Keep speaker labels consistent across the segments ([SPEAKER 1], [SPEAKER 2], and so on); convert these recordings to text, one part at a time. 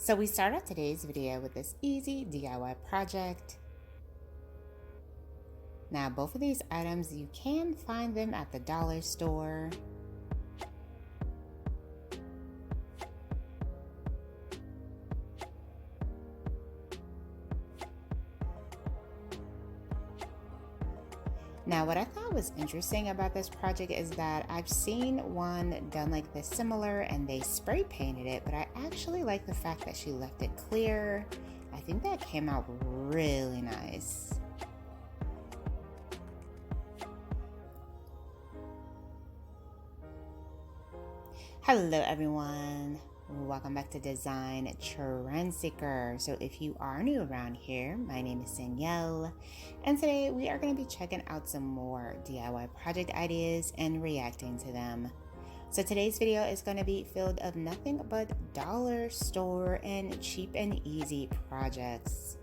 [SPEAKER 1] So we start out today's video with this easy DIY project. Now both of these items, you can find them at the dollar store. Now what I thought was interesting about this project is that I've seen one done like this similar and they spray painted it, but I actually like the fact that she left it clear. I think that came out really nice. Hello everyone, welcome back to Design Trend Seeker. So if you are new around here, my name is Danielle, and today we are going to be checking out some more DIY project ideas and reacting to them. So today's video is going to be filled of nothing but dollar store and cheap and easy projects.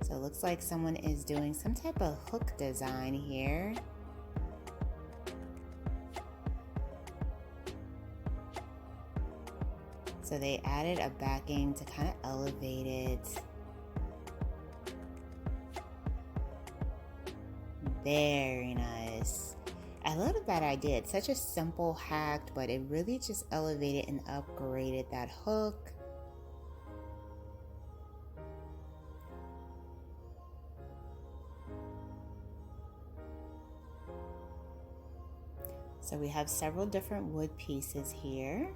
[SPEAKER 1] So it looks like someone is doing some type of hook design here. So they added a backing to kind of elevate it. Very nice. I love that idea. It's such a simple hack, but it really just elevated and upgraded that hook. So we have several different wood pieces here.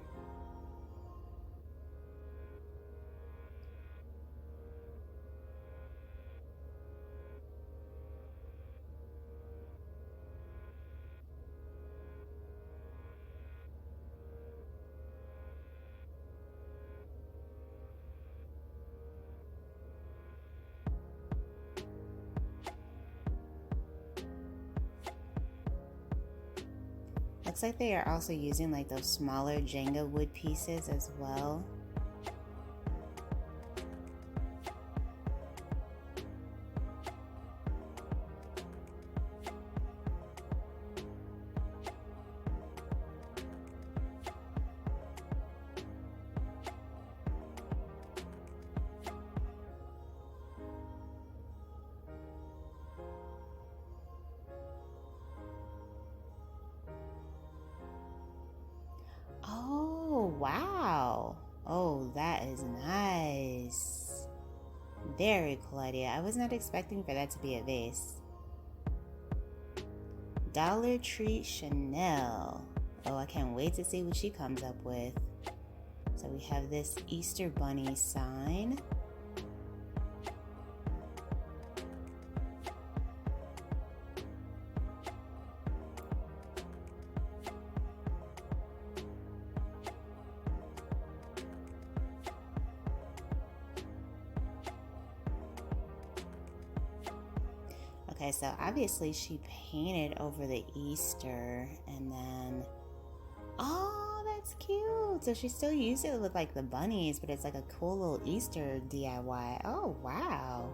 [SPEAKER 1] Looks like they are also using like those smaller Jenga wood pieces as well. Oh, wow. Oh, that is nice. Very cool idea. I was not expecting for that to be a vase. Dollar Tree Chanel. Oh, I can't wait to see what she comes up with. So we have this Easter Bunny sign. Okay, so obviously she painted over the Easter and then, oh, that's cute. So she still used it with like the bunnies, but it's like a cool little Easter DIY. Oh, wow.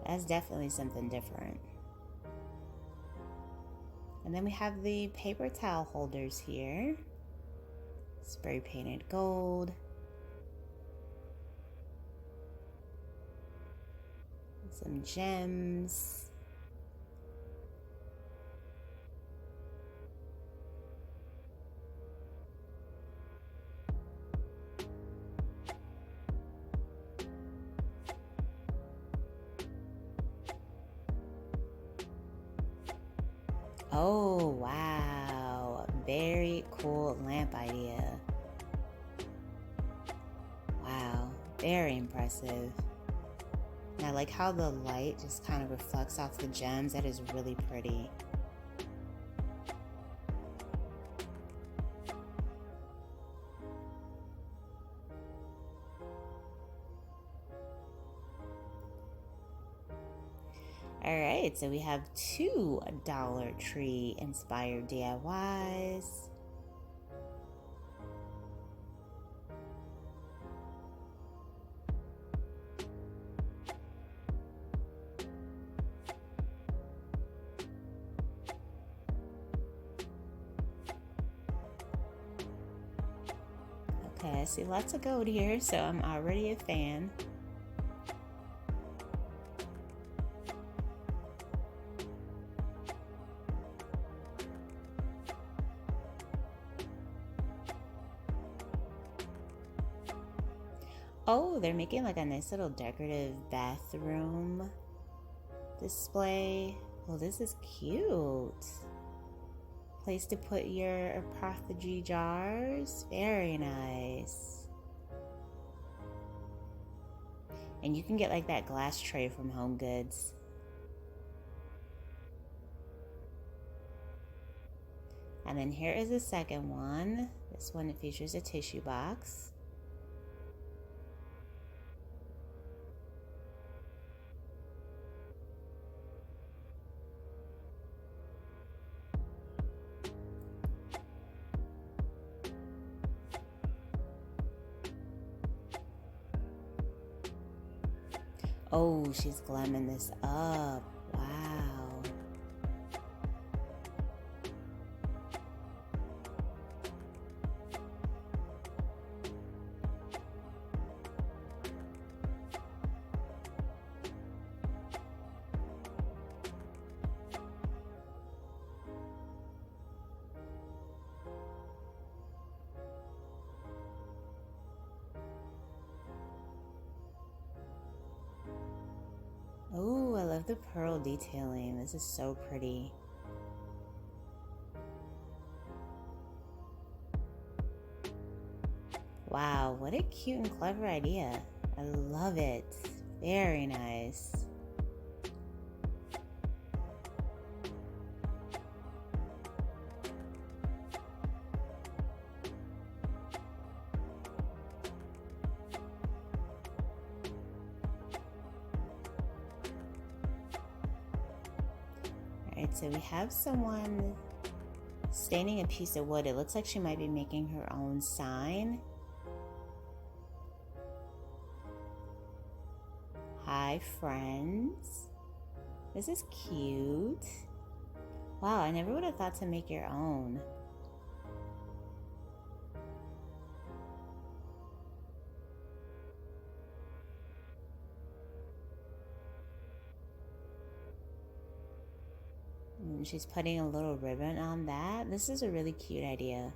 [SPEAKER 1] That's definitely something different. And then we have the paper towel holders here. Spray painted gold. Some gems. Oh, wow. Very cool lamp idea. Wow, very impressive. And I like how the light just kind of reflects off the gems. That is really pretty. Alright, so we have two Dollar Tree inspired DIYs. Okay, I see lots of gold here, so I'm already a fan. Oh, they're making like a nice little decorative bathroom display. Oh, this is cute. Place to put your apothecary jars. Very nice. And you can get like that glass tray from Home Goods. And then here is the second one. This one features a tissue box. Oh, she's glamming this up. Wow. Oh, I love the pearl detailing. This is so pretty. Wow, what a cute and clever idea. I love it. Very nice. Alright, so we have someone staining a piece of wood. It looks like she might be making her own sign. Hi, friends. This is cute. Wow, I never would have thought to make your own. And she's putting a little ribbon on that. This is a really cute idea.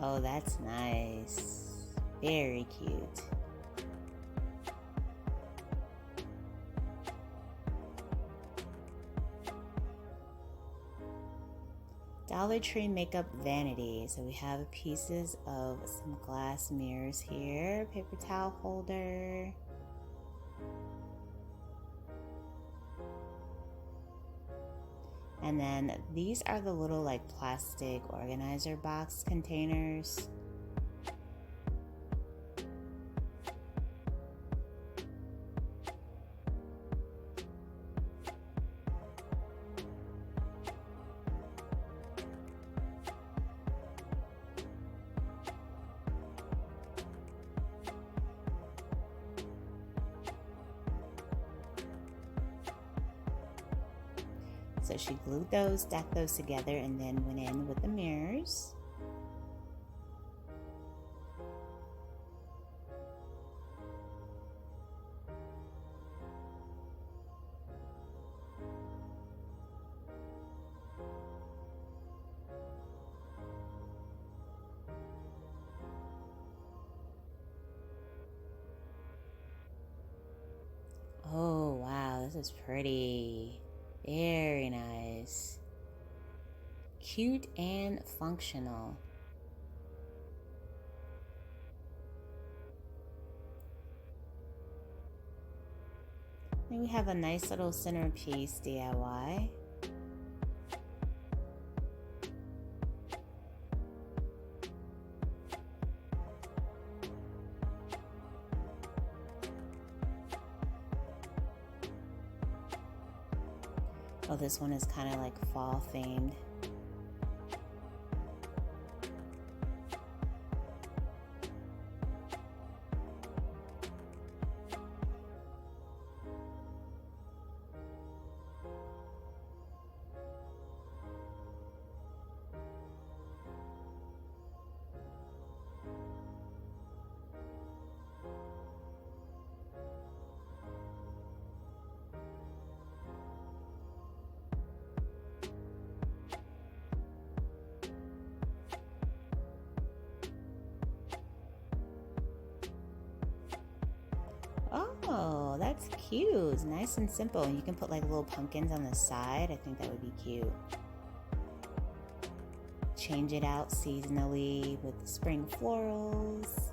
[SPEAKER 1] Oh, that's nice. Very cute. Dollar Tree makeup vanity. So we have pieces of some glass mirrors here, paper towel holder. And then these are the little like plastic organizer box containers. So she glued those, stacked those together, and then went in with the mirrors. Oh, wow, this is pretty. Very nice. Cute and functional. Then we have a nice little centerpiece DIY. Oh, this one is kind of like fall themed. Oh, that's cute. It's nice and simple. And you can put like little pumpkins on the side. I think that would be cute. Change it out seasonally with the spring florals.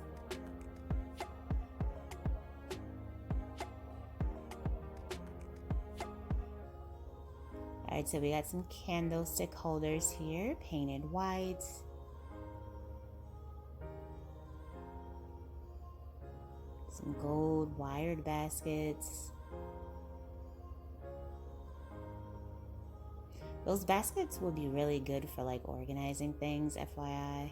[SPEAKER 1] Alright, so we got some candlestick holders here, painted white. Some gold wired baskets. Those baskets would be really good for like organizing things, FYI.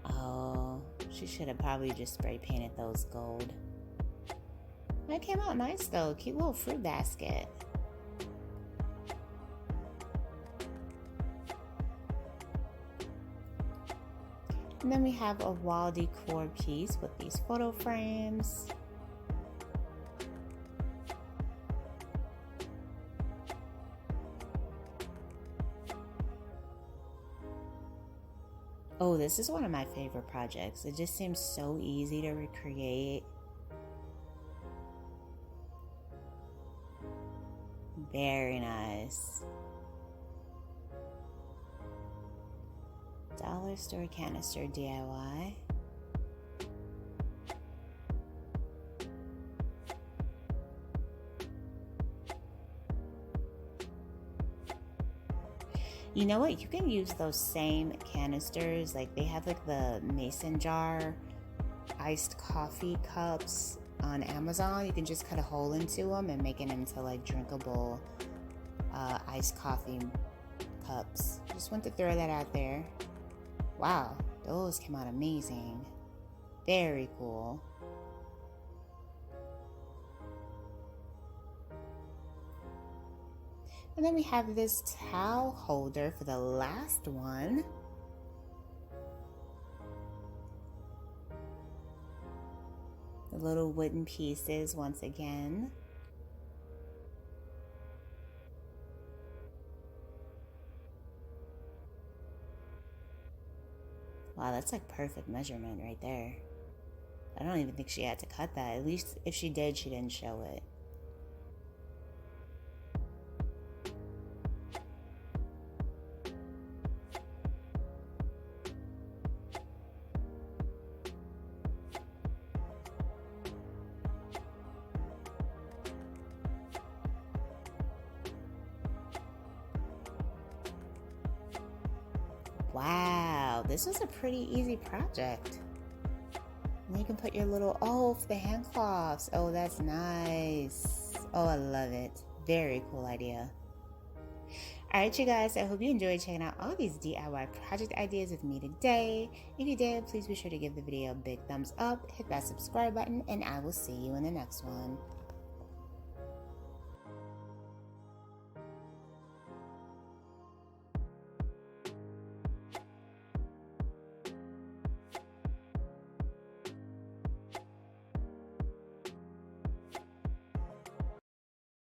[SPEAKER 1] Oh, she should have probably just spray painted those gold. That came out nice though. Cute little fruit basket. And then we have a wall decor piece with these photo frames. Oh, this is one of my favorite projects. It just seems so easy to recreate. Very nice. Dollar store canister DIY. You know what? You can use those same canisters. Like they have like the mason jar iced coffee cups on Amazon. You can just cut a hole into them and make it into like drinkable iced coffee cups. Just want to throw that out there. Wow, those came out amazing. Very cool. And then we have this towel holder for the last one. The little wooden pieces once again. Wow, that's like perfect measurement right there. I don't even think she had to cut that. At least if she did, she didn't show it. Wow, this was a pretty easy project. And you can put your little, oh, for the hand cloths. Oh, that's nice. Oh, I love it. Very cool idea. Alright, you guys, I hope you enjoyed checking out all these DIY project ideas with me today. If you did, please be sure to give the video a big thumbs up, hit that subscribe button, and I will see you in the next one.